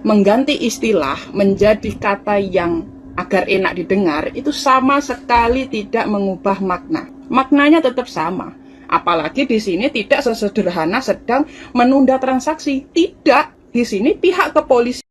mengganti istilah menjadi kata yang agar enak didengar itu sama sekali tidak mengubah makna. Maknanya tetap sama. Apalagi di sini tidak sesederhana sedang menunda transaksi. Tidak, di sini pihak kepolisian.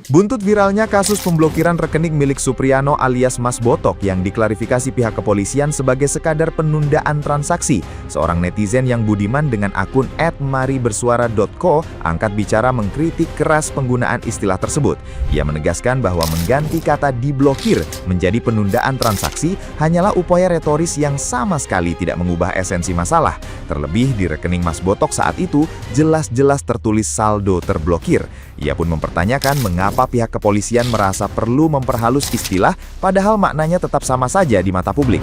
Buntut viralnya kasus pemblokiran rekening milik Supriano alias Mas Botok yang diklarifikasi pihak kepolisian sebagai sekadar penundaan transaksi, seorang netizen yang budiman dengan akun @maribersuara.co angkat bicara mengkritik keras penggunaan istilah tersebut. Ia menegaskan bahwa mengganti kata diblokir menjadi penundaan transaksi hanyalah upaya retoris yang sama sekali tidak mengubah esensi masalah. Terlebih di rekening Mas Botok saat itu jelas-jelas tertulis saldo terblokir. Ia pun mempertanyakan mengapa pihak kepolisian merasa perlu memperhalus istilah padahal maknanya tetap sama saja di mata publik.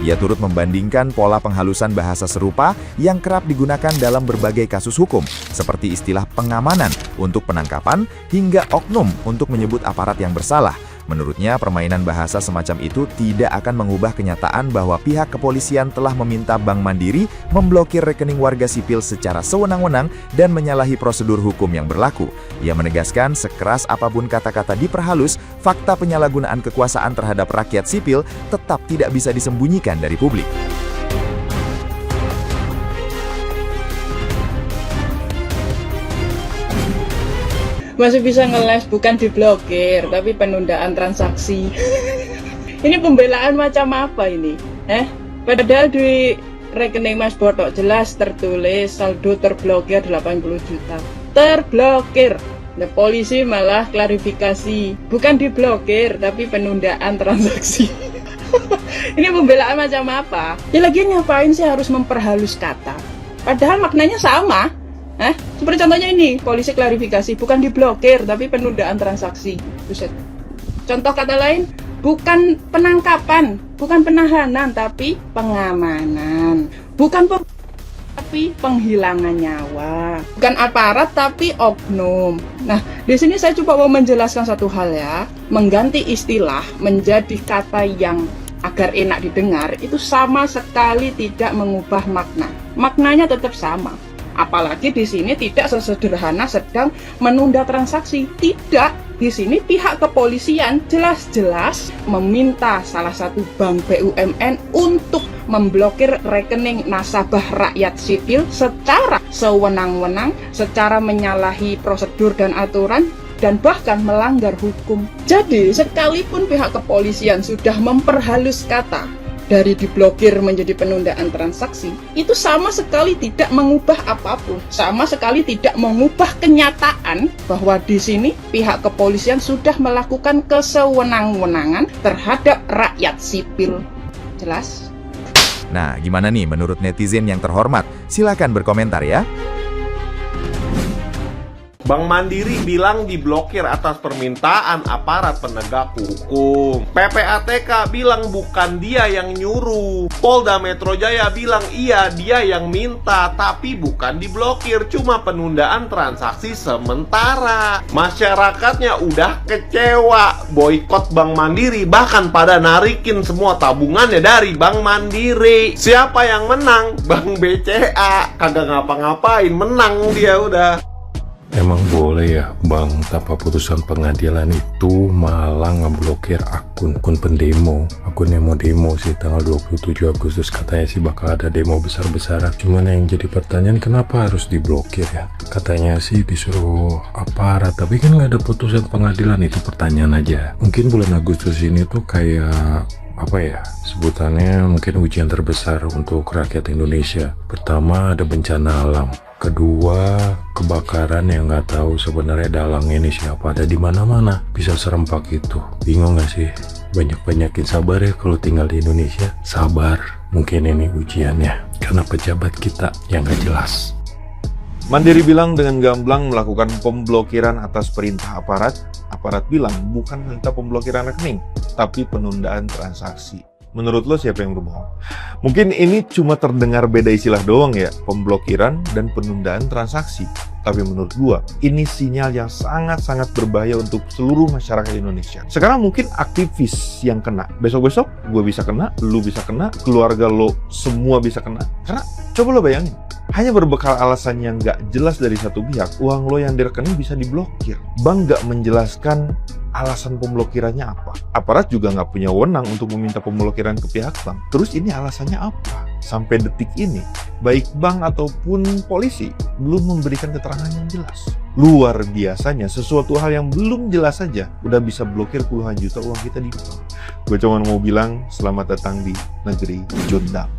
Ia turut membandingkan pola penghalusan bahasa serupa yang kerap digunakan dalam berbagai kasus hukum, seperti istilah pengamanan untuk penangkapan hingga oknum untuk menyebut aparat yang bersalah. Menurutnya, permainan bahasa semacam itu tidak akan mengubah kenyataan bahwa pihak kepolisian telah meminta Bank Mandiri memblokir rekening warga sipil secara sewenang-wenang dan menyalahi prosedur hukum yang berlaku. Ia menegaskan, sekeras apapun kata-kata diperhalus, fakta penyalahgunaan kekuasaan terhadap rakyat sipil tetap tidak bisa disembunyikan dari publik. Masih bisa ngeles, bukan diblokir, tapi penundaan transaksi. Ini pembelaan macam apa ini? Padahal di rekening Mas Botok jelas tertulis saldo terblokir 80 juta. Terblokir. Nah, polisi malah klarifikasi, bukan diblokir, tapi penundaan transaksi. Ini pembelaan macam apa? Ya lagi ngapain sih harus memperhalus kata? Padahal maknanya sama. Seperti contohnya ini, polisi klarifikasi, bukan diblokir, tapi penundaan transaksi. Buset. Contoh kata lain, bukan penangkapan, bukan penahanan, tapi pengamanan. Bukan tapi penghilangan nyawa. Bukan aparat, tapi oknum. Nah, di sini saya coba mau menjelaskan satu hal ya. Mengganti istilah menjadi kata yang agar enak didengar, itu sama sekali tidak mengubah makna. Maknanya tetap sama. Apalagi di sini tidak sesederhana sedang menunda transaksi. Tidak, di sini pihak kepolisian jelas-jelas meminta salah satu bank BUMN untuk memblokir rekening nasabah rakyat sipil secara sewenang-wenang, secara menyalahi prosedur dan aturan, dan bahkan melanggar hukum. Jadi, sekalipun pihak kepolisian sudah memperhalus kata dari diblokir menjadi penundaan transaksi, itu sama sekali tidak mengubah apapun, sama sekali tidak mengubah kenyataan bahwa di sini pihak kepolisian sudah melakukan kesewenang-wenangan terhadap rakyat sipil. Jelas? Nah, gimana nih menurut netizen yang terhormat? Silakan berkomentar ya. Bank Mandiri bilang diblokir atas permintaan aparat penegak hukum. PPATK bilang bukan dia yang nyuruh. Polda Metro Jaya bilang iya dia yang minta, tapi bukan diblokir, cuma penundaan transaksi sementara. Masyarakatnya udah kecewa, boikot Bank Mandiri, bahkan pada narikin semua tabungannya dari Bank Mandiri. Siapa yang menang? Bank BCA. Kagak ngapa-ngapain, menang dia udah. Emang boleh ya Bang, tanpa putusan pengadilan itu malah ngeblokir akun pendemo. Akun yang mau demo sih tanggal 27 Agustus katanya sih bakal ada demo besar-besaran. Cuman yang jadi pertanyaan kenapa harus diblokir ya? Katanya sih disuruh aparat, tapi kan nggak ada putusan pengadilan, itu pertanyaan aja. Mungkin bulan Agustus ini tuh kayak apa ya sebutannya, mungkin ujian terbesar untuk rakyat Indonesia. Pertama ada bencana alam, kedua kebakaran yang nggak tahu sebenarnya dalangnya ini siapa, ada di mana-mana, bisa serempak itu. Bingung nggak sih? Banyak-banyakin sabar ya kalau tinggal di Indonesia. Sabar, mungkin ini ujiannya karena pejabat kita yang nggak jelas. Mandiri bilang dengan gamblang melakukan pemblokiran atas perintah aparat. Aparat bilang bukan minta pemblokiran rekening, tapi penundaan transaksi. Menurut lo siapa yang berbohong? Mungkin ini cuma terdengar beda istilah doang ya, pemblokiran dan penundaan transaksi. Tapi menurut gua, ini sinyal yang sangat-sangat berbahaya untuk seluruh masyarakat Indonesia. Sekarang mungkin aktivis yang kena. Besok-besok gua bisa kena, lu bisa kena, keluarga lo semua bisa kena. Karena coba lo bayangin, hanya berbekal alasan yang nggak jelas dari satu pihak, uang lo yang direkening bisa diblokir. Bank nggak menjelaskan alasan pemblokirannya apa. Aparat juga nggak punya wewenang untuk meminta pemblokiran ke pihak bank. Terus ini alasannya apa? Sampai detik ini, baik bank ataupun polisi belum memberikan keterangan yang jelas. Luar biasanya, sesuatu hal yang belum jelas saja udah bisa blokir puluhan juta uang kita di bank. Gue cuma mau bilang, selamat datang di negeri Jondam.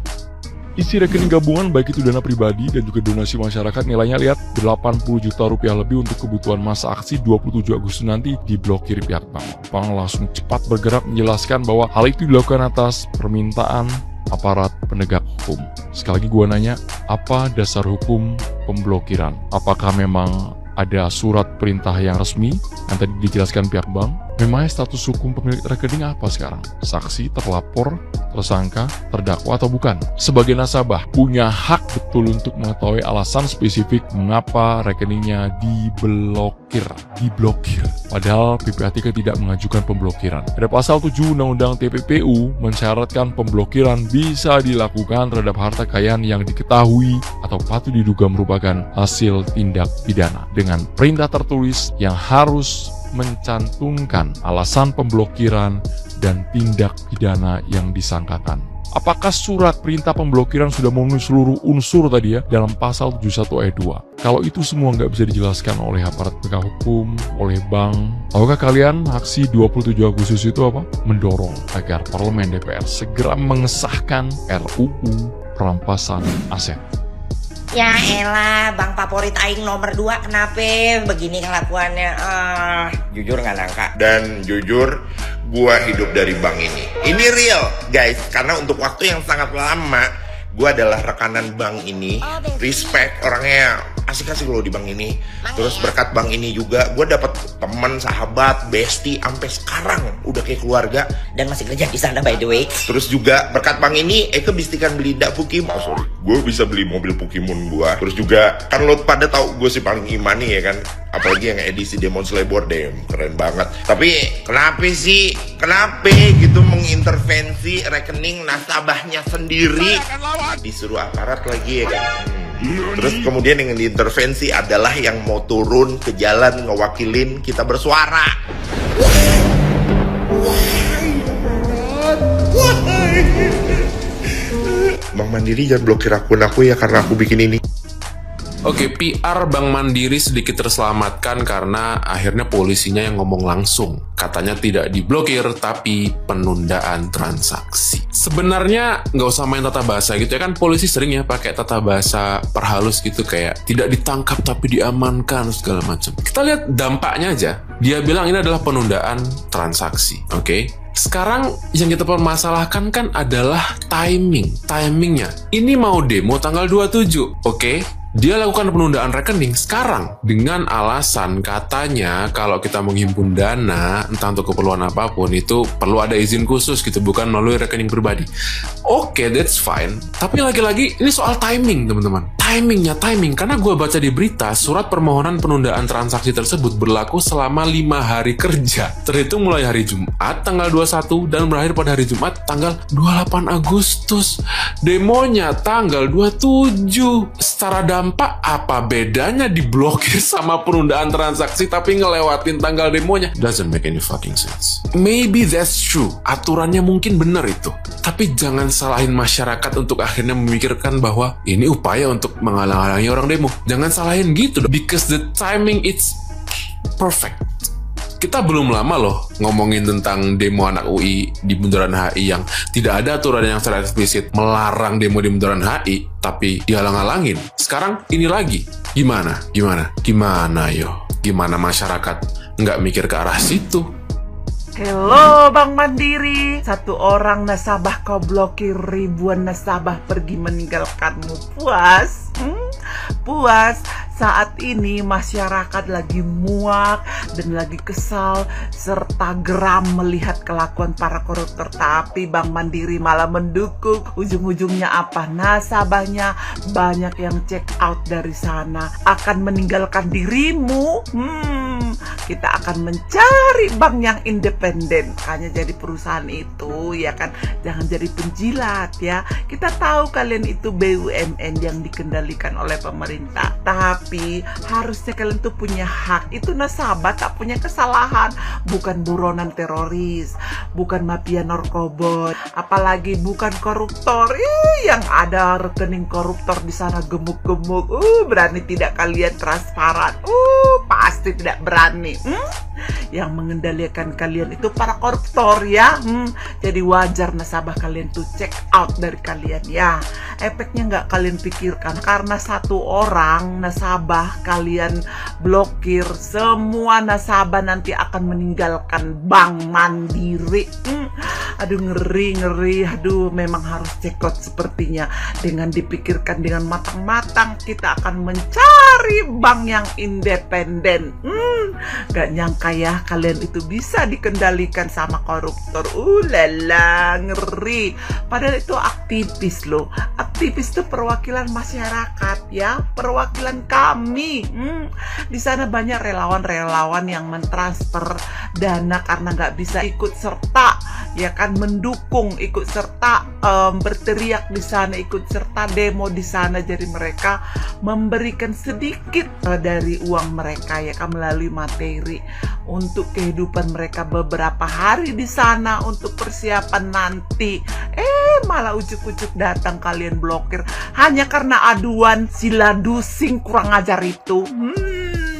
Isi rekening gabungan baik itu dana pribadi dan juga donasi masyarakat nilainya lihat 80 juta rupiah lebih untuk kebutuhan masa aksi 27 Agustus nanti diblokir pihak bank. Bank langsung cepat bergerak menjelaskan bahwa hal itu dilakukan atas permintaan aparat penegak hukum. Sekali lagi gua nanya, apa dasar hukum pemblokiran? Apakah memang ada surat perintah yang resmi yang tadi dijelaskan pihak bank? Memangnya status hukum pemilik rekening apa sekarang? Saksi, terlapor, tersangka, terdakwa atau bukan? Sebagai nasabah, punya hak betul untuk mengetahui alasan spesifik mengapa rekeningnya diblokir. Padahal PPATK tidak mengajukan pemblokiran. Ada pasal 7 Undang-Undang TPPU mensyaratkan pemblokiran bisa dilakukan terhadap harta kekayaan yang diketahui atau patut diduga merupakan hasil tindak pidana dengan perintah tertulis yang harus mencantumkan alasan pemblokiran dan tindak pidana yang disangkakan. Apakah surat perintah pemblokiran sudah memenuhi seluruh unsur tadi ya dalam pasal 71 ayat 2? Kalau itu semua nggak bisa dijelaskan oleh aparat penegak hukum, oleh bank, tahukah kalian aksi 27 Agustus itu apa? Mendorong agar Parlemen DPR segera mengesahkan RUU perampasan aset. Ya elah, bang favorit aing nomor 2 kenapa begini kelakuannya? Jujur nggak nangka. Dan jujur, gua hidup dari bank ini. Ini real, guys, karena untuk waktu yang sangat lama, gua adalah rekanan bank ini. Respect, orangnya asik-asik loh di bank ini. Terus berkat bank ini juga, gua dapat teman, sahabat, bestie, sampai sekarang udah kayak keluarga. Dan masih kerja di sana by the way. Terus juga berkat bank ini, Eke bistikan beli Pokemon. Gue bisa beli mobil Pokemon gua. Terus juga kan lo pada tahu gue sih paling imani ya kan. Apalagi yang edisi Demon Slayer Boardem, keren banget. Tapi kenapa gitu mengintervensi rekening nasabahnya sendiri? Disuruh aparat lagi ya kan. Terus kemudian yang diintervensi adalah yang mau turun ke jalan ngewakilin kita bersuara. Bank Mandiri jangan blokir akun aku ya karena aku bikin ini. Oke, PR Bank Mandiri sedikit terselamatkan karena akhirnya polisinya yang ngomong langsung. Katanya tidak diblokir, tapi penundaan transaksi. Sebenarnya nggak usah main tata bahasa gitu ya kan, polisi sering ya pakai tata bahasa perhalus gitu kayak tidak ditangkap tapi diamankan segala macam. Kita lihat dampaknya aja. Dia bilang ini adalah penundaan transaksi, oke? Sekarang yang kita permasalahkan kan adalah timingnya. Ini mau demo tanggal 27, oke? Dia lakukan penundaan rekening sekarang dengan alasan katanya kalau kita menghimpun dana entah untuk keperluan apapun itu perlu ada izin khusus gitu, bukan melalui rekening pribadi. Oke, that's fine. Tapi lagi-lagi ini soal timing teman-teman. Timing karena gue baca di berita surat permohonan penundaan transaksi tersebut berlaku selama 5 hari kerja terhitung mulai hari Jumat tanggal 21 dan berakhir pada hari Jumat tanggal 28 Agustus. Demonya tanggal 27. Secara dampak apa bedanya diblokir sama penundaan transaksi tapi ngelewatin tanggal demonya? Doesn't make any fucking sense. Maybe that's true. Aturannya mungkin benar itu. Tapi jangan salahin masyarakat untuk akhirnya memikirkan bahwa ini upaya untuk menghalang-halangi orang demo. Jangan salahin gitu dong. Because the timing it's perfect. Kita belum lama loh ngomongin tentang demo anak UI di Bundaran HI yang tidak ada aturan yang secara eksplisit melarang demo di Bundaran HI, tapi dihalang-halangin. Sekarang ini lagi. Gimana yo? Gimana masyarakat nggak mikir ke arah situ? Hello Bank Mandiri, satu orang nasabah kau blokir, ribuan nasabah pergi meninggalkanmu. Puas? Puas? saat ini masyarakat lagi muak dan lagi kesal serta geram melihat kelakuan para koruptor, tapi Bank Mandiri malah mendukung. Ujung-ujungnya apa? Nasabahnya banyak yang check out dari sana, akan meninggalkan dirimu. Kita akan mencari bank yang independen. Hanya jadi perusahaan itu, ya kan? Jangan jadi penjilat ya. Kita tahu kalian itu BUMN yang dikendalikan oleh pemerintah, tapi harusnya kalian tuh punya hak. Itu nasabah tak punya kesalahan, bukan buronan teroris, bukan mafia narkoba, apalagi bukan koruptor. Yang ada rekening koruptor di sana gemuk-gemuk. Berani tidak kalian transparan? Pasti tidak berani. Yang mengendalikan kalian itu para koruptor ya. Jadi wajar nasabah kalian tuh check out dari kalian ya. Efeknya nggak kalian pikirkan, karena satu orang nasabah kalian blokir, semua nasabah nanti akan meninggalkan Bank Mandiri. Aduh, ngeri. Aduh, memang harus check out sepertinya. Dengan dipikirkan dengan matang-matang, kita akan mencari bank yang independen. Gak nyangka ya kalian itu bisa dikendalikan sama koruptor. Lala, ngeri. Padahal itu aktivis loh. Aktivis itu perwakilan masyarakat ya, perwakilan kami. Di sana banyak relawan-relawan yang mentransfer dana karena nggak bisa ikut serta, ya kan, mendukung, ikut serta, berteriak di sana, ikut serta demo di sana. Jadi mereka memberikan sedikit dari uang mereka ya kan, melalui materi untuk kehidupan mereka beberapa hari di sana untuk persiapan nanti. Malah ujuk-ujuk datang kalian blokir hanya karena aduan sila dusing kurang ajar itu.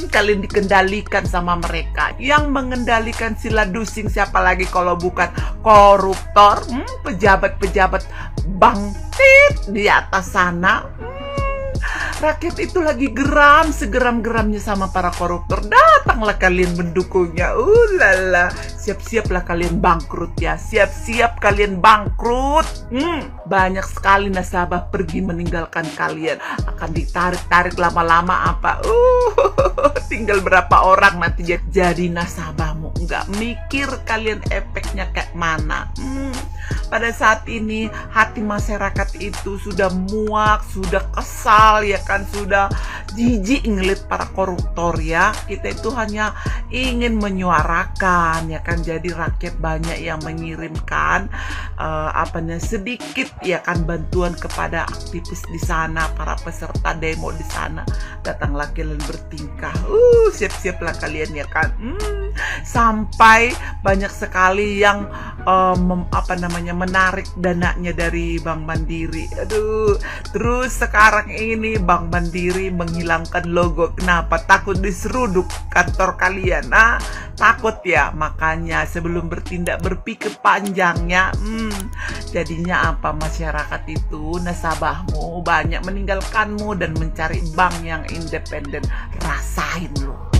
Kalian dikendalikan sama mereka. Yang mengendalikan sila dusing siapa lagi kalau bukan koruptor, pejabat-pejabat bank di atas sana. Rakyat itu lagi geram, segeram-geramnya sama para koruptor. Datanglah kalian mendukungnya. Lala, siap-siaplah kalian bangkrut ya. Siap-siap kalian bangkrut. Banyak sekali nasabah pergi meninggalkan kalian. Akan ditarik-tarik lama-lama apa? Tinggal berapa orang nanti jadi nasabahmu. Nggak mikir kalian efeknya kayak mana. Pada saat ini hati masyarakat itu sudah muak, sudah kesal ya kan, sudah jijik ngeliat para koruptor ya. Kita itu hanya ingin menyuarakan ya kan, jadi rakyat banyak yang mengirimkan sedikit ya kan bantuan kepada aktivis di sana, para peserta demo di sana. Datanglah kalian bertingkah, siap-siaplah kalian ya kan. Sampai banyak sekali yang menarik dananya dari Bank Mandiri. Aduh, terus sekarang ini Bank Mandiri menghilangkan logo. Kenapa? Takut diseruduk kantor kalian. Takut ya, makanya sebelum bertindak berpikir panjangnya. Jadinya apa? Masyarakat itu, nasabahmu banyak meninggalkanmu dan mencari bank yang independen. Rasain lo.